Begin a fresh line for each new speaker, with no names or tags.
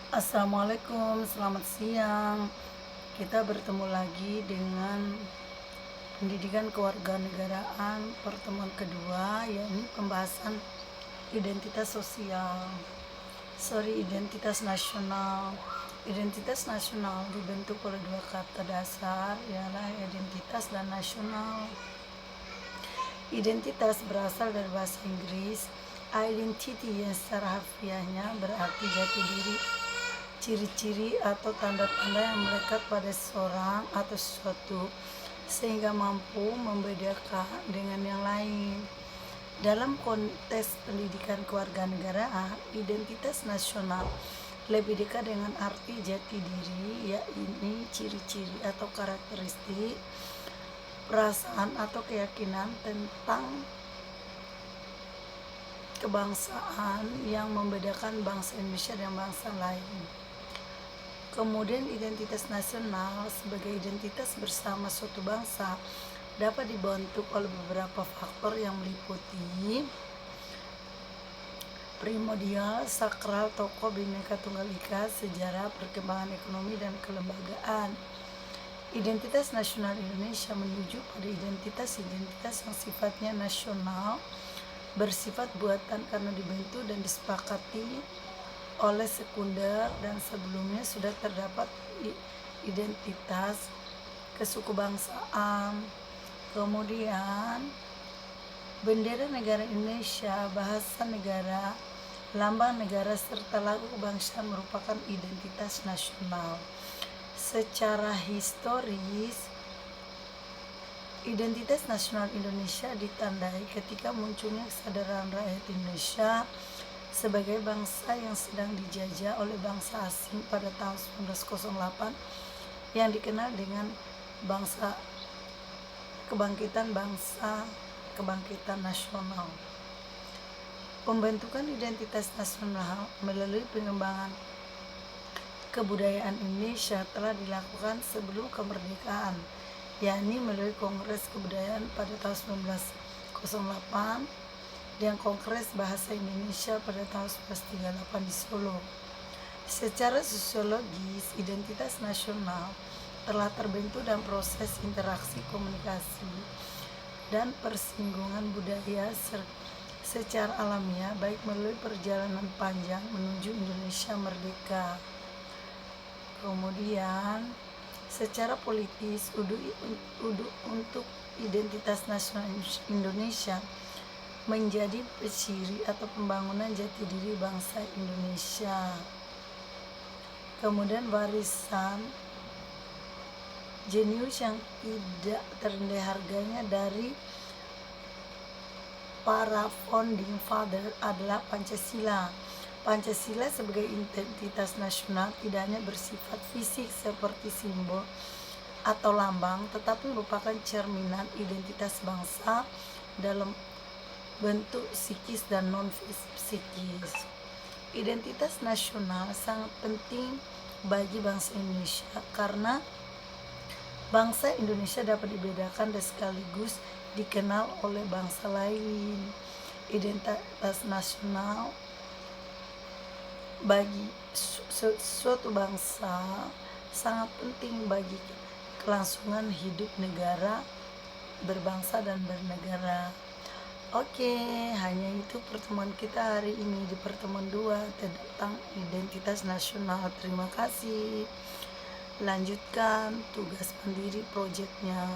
Assalamualaikum, selamat siang. Kita bertemu lagi dengan pendidikan kewarganegaraan pertemuan kedua, yakni pembahasan identitas sosial. Identitas nasional. Identitas nasional dibentuk oleh dua kata dasar, ialah identitas dan nasional. Identitas berasal dari bahasa Inggris identity, yang secara harfiahnya berarti jati diri, ciri-ciri atau tanda-tanda yang melekat pada seseorang atau sesuatu sehingga mampu membedakan dengan yang lain. Dalam konteks pendidikan kewarganegaraan, identitas nasional lebih dekat dengan arti jati diri, yakni ciri-ciri atau karakteristik, perasaan atau keyakinan tentang kebangsaan yang membedakan bangsa Indonesia dan bangsa lain. Kemudian identitas nasional sebagai identitas bersama suatu bangsa dapat dibentuk oleh beberapa faktor yang meliputi primordial, sakral, tokoh, Bhinneka Tunggal Ika, sejarah, perkembangan ekonomi, dan kelembagaan. Identitas nasional Indonesia menuju pada identitas yang sifatnya nasional, bersifat buatan karena dibentuk dan disepakati oleh sekunder, dan sebelumnya sudah terdapat identitas kesukubangsaan. Kemudian bendera negara Indonesia, bahasa negara, lambang negara, serta lagu kebangsaan merupakan identitas nasional. Secara historis, identitas nasional Indonesia ditandai ketika munculnya kesadaran rakyat Indonesia sebagai bangsa yang sedang dijajah oleh bangsa asing pada tahun 1908 yang dikenal dengan kebangkitan nasional. Pembentukan identitas nasional melalui pengembangan kebudayaan Indonesia telah dilakukan sebelum kemerdekaan, yakni melalui Kongres Kebudayaan pada tahun 1908 dan Kongres Bahasa Indonesia pada tahun 1938 di Solo. Secara sosiologis, identitas nasional telah terbentuk dalam proses interaksi komunikasi dan persinggungan budaya secara alamiah, baik melalui perjalanan panjang menuju Indonesia merdeka. Kemudian secara politis, untuk identitas nasional Indonesia menjadi ciri atau pembangunan jati diri bangsa Indonesia. Kemudian warisan jenius yang tidak ternilai harganya dari para founding father adalah Pancasila. Pancasila sebagai identitas nasional tidak hanya bersifat fisik seperti simbol atau lambang, tetapi merupakan cerminan identitas bangsa dalam bentuk psikis dan non-psikis. Identitas nasional sangat penting bagi bangsa Indonesia karena bangsa Indonesia dapat dibedakan dan sekaligus dikenal oleh bangsa lain. Identitas nasional bagi suatu bangsa sangat penting bagi kelangsungan hidup negara, berbangsa dan bernegara. Oke, hanya itu pertemuan kita hari ini di pertemuan 2 tentang identitas nasional. Terima kasih. Lanjutkan tugas mandiri proyeknya.